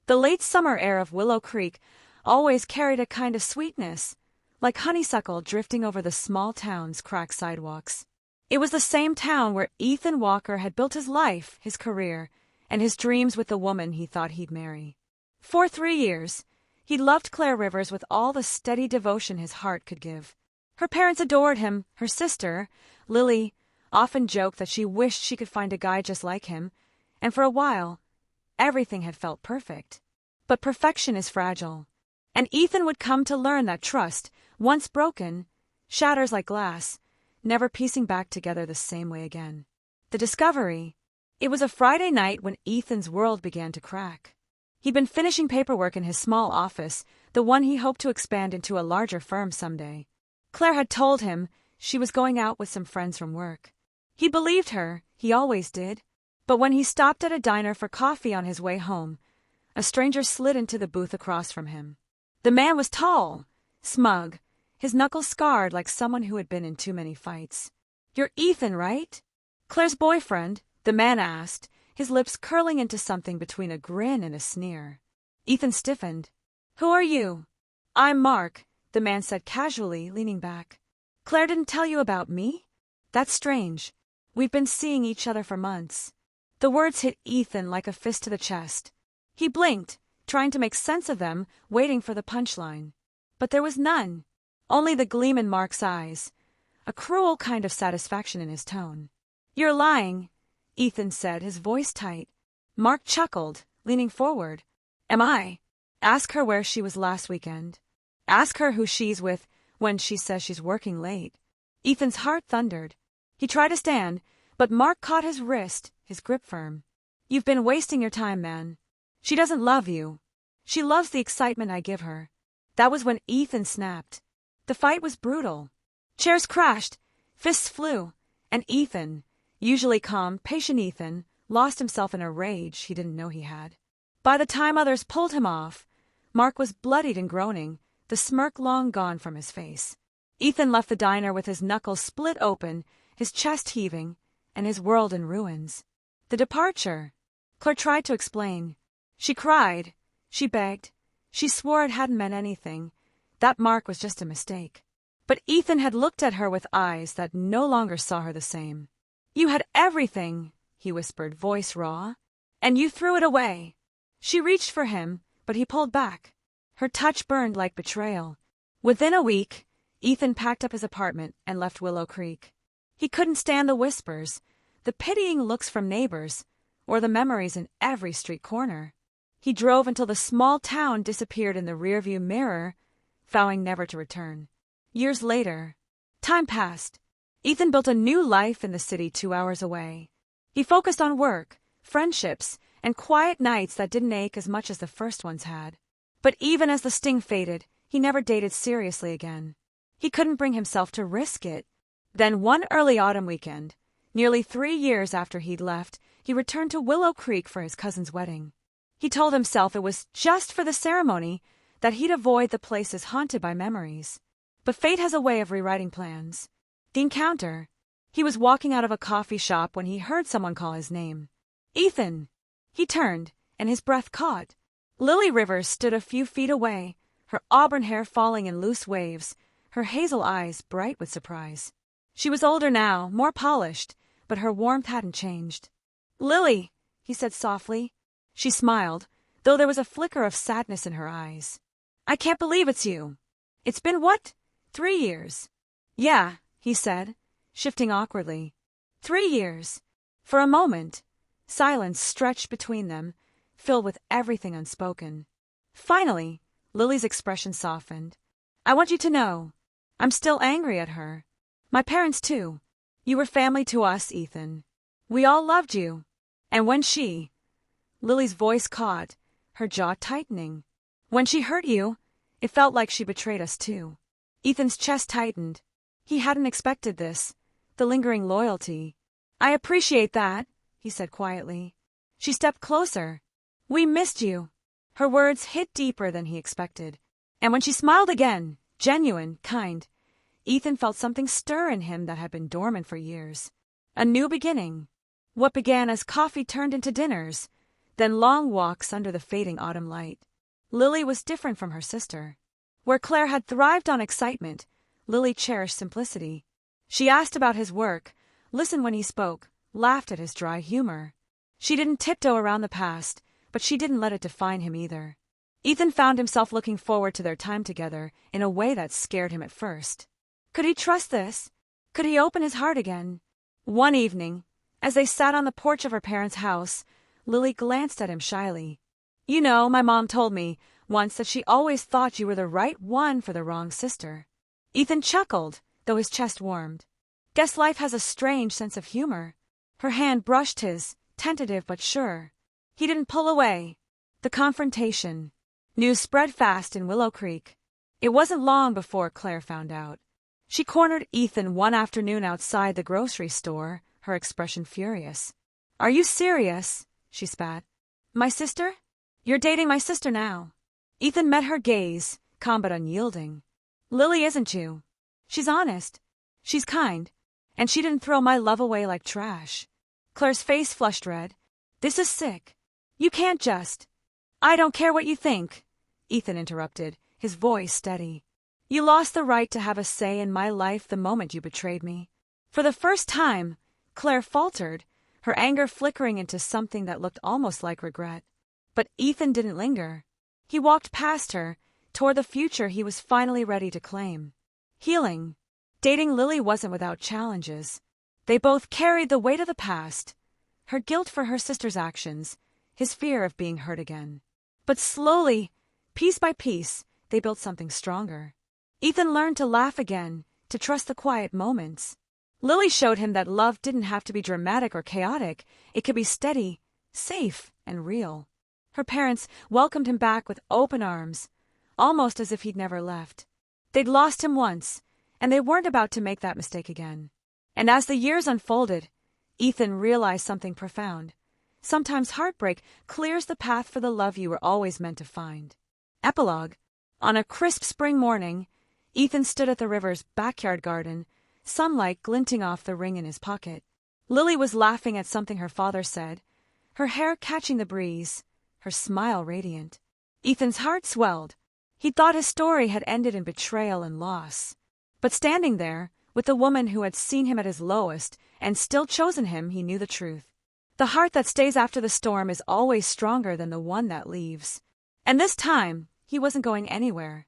The late summer air of Willow Creek always carried a kind of sweetness, like honeysuckle drifting over the small town's cracked sidewalks. It was the same town where Ethan Walker had built his life, his career, and his dreams with the woman he thought he'd marry. For 3 years, he'd loved Claire Rivers with all the steady devotion his heart could give. Her parents adored him. Her sister, Lily, often joked that she wished she could find a guy just like him, and for a while, everything had felt perfect. But perfection is fragile, and Ethan would come to learn that trust, once broken, shatters like glass, never piecing back together the same way again. The discovery. It was a Friday night when Ethan's world began to crack. He'd been finishing paperwork in his small office, the one he hoped to expand into a larger firm someday. Claire had told him she was going out with some friends from work. He believed her, he always did. But when he stopped at a diner for coffee on his way home, a stranger slid into the booth across from him. The man was tall, smug, his knuckles scarred like someone who had been in too many fights. "You're Ethan, right?" "Claire's boyfriend," the man asked, his lips curling into something between a grin and a sneer. Ethan stiffened. "Who are you?" "I'm Mark," the man said casually, leaning back. "Claire didn't tell you about me? That's strange. We've been seeing each other for months." The words hit Ethan like a fist to the chest. He blinked, trying to make sense of them, waiting for the punchline. But there was none. Only the gleam in Mark's eyes, a cruel kind of satisfaction in his tone. "You're lying," Ethan said, his voice tight. Mark chuckled, leaning forward. "Am I? Ask her where she was last weekend. Ask her who she's with when she says she's working late." Ethan's heart thundered. He tried to stand, but Mark caught his wrist, his grip firm. "You've been wasting your time, man. She doesn't love you. She loves the excitement I give her." That was when Ethan snapped. The fight was brutal. Chairs crashed, fists flew, and Ethan, usually calm, patient Ethan, lost himself in a rage he didn't know he had. By the time others pulled him off, Mark was bloodied and groaning, the smirk long gone from his face. Ethan left the diner with his knuckles split open, his chest heaving, and his world in ruins. The departure. Claire tried to explain. She cried. She begged. She swore it hadn't meant anything, that Mark was just a mistake. But Ethan had looked at her with eyes that no longer saw her the same. "You had everything," he whispered, voice raw, "and you threw it away." She reached for him, but he pulled back. Her touch burned like betrayal. Within a week, Ethan packed up his apartment and left Willow Creek. He couldn't stand the whispers, the pitying looks from neighbors, or the memories in every street corner. He drove until the small town disappeared in the rearview mirror, vowing never to return. Years later, time passed. Ethan built a new life in the city 2 hours away. He focused on work, friendships, and quiet nights that didn't ache as much as the first ones had. But even as the sting faded, he never dated seriously again. He couldn't bring himself to risk it. Then one early autumn weekend, nearly 3 years after he'd left, he returned to Willow Creek for his cousin's wedding. He told himself it was just for the ceremony, that he'd avoid the places haunted by memories. But fate has a way of rewriting plans. The encounter. He was walking out of a coffee shop when he heard someone call his name. "Ethan!" He turned, and his breath caught. Lily Rivers stood a few feet away, her auburn hair falling in loose waves, her hazel eyes bright with surprise. She was older now, more polished, but her warmth hadn't changed. "Lily," he said softly. She smiled, though there was a flicker of sadness in her eyes. "I can't believe it's you. It's been what? 3 years?" "Yeah," he said, shifting awkwardly. 3 years. For a moment, silence stretched between them, filled with everything unspoken. Finally, Lily's expression softened. "I want you to know, I'm still angry at her. My parents, too. You were family to us, Ethan. We all loved you. And when she..." Lily's voice caught, her jaw tightening. "When she hurt you, it felt like she betrayed us, too." Ethan's chest tightened. He hadn't expected this, the lingering loyalty. "I appreciate that," he said quietly. She stepped closer. "We missed you." Her words hit deeper than he expected. And when she smiled again, genuine, kind, Ethan felt something stir in him that had been dormant for years. A new beginning. What began as coffee turned into dinners, then long walks under the fading autumn light. Lily was different from her sister. Where Claire had thrived on excitement, Lily cherished simplicity. She asked about his work, listened when he spoke, laughed at his dry humor. She didn't tiptoe around the past, but she didn't let it define him either. Ethan found himself looking forward to their time together in a way that scared him at first. Could he trust this? Could he open his heart again? One evening, as they sat on the porch of her parents' house, Lily glanced at him shyly. "You know, my mom told me once that she always thought you were the right one for the wrong sister." Ethan chuckled, though his chest warmed. Guess life has a strange sense of humor. Her hand brushed his, tentative but sure. He didn't pull away. The confrontation. News spread fast in Willow Creek. It wasn't long before Claire found out. She cornered Ethan one afternoon outside the grocery store, her expression furious. "Are you serious?" she spat. "My sister? You're dating my sister now." Ethan met her gaze, calm but unyielding. "Lily isn't you. She's honest. She's kind. And she didn't throw my love away like trash." Claire's face flushed red. "This is sick. You can't just—" "I don't care what you think," Ethan interrupted, his voice steady. "You lost the right to have a say in my life the moment you betrayed me." For the first time, Claire faltered, her anger flickering into something that looked almost like regret. But Ethan didn't linger. He walked past her, toward the future he was finally ready to claim. Healing. Dating Lily wasn't without challenges. They both carried the weight of the past, her guilt for her sister's actions, his fear of being hurt again. But slowly, piece by piece, they built something stronger. Ethan learned to laugh again, to trust the quiet moments. Lily showed him that love didn't have to be dramatic or chaotic. It could be steady, safe, and real. Her parents welcomed him back with open arms, almost as if he'd never left. They'd lost him once, and they weren't about to make that mistake again. And as the years unfolded, Ethan realized something profound. Sometimes heartbreak clears the path for the love you were always meant to find. Epilogue. On a crisp spring morning, Ethan stood at the river's backyard garden, sunlight glinting off the ring in his pocket. Lily was laughing at something her father said, her hair catching the breeze, her smile radiant. Ethan's heart swelled. He thought his story had ended in betrayal and loss. But standing there, with the woman who had seen him at his lowest and still chosen him, he knew the truth. The heart that stays after the storm is always stronger than the one that leaves. And this time, he wasn't going anywhere.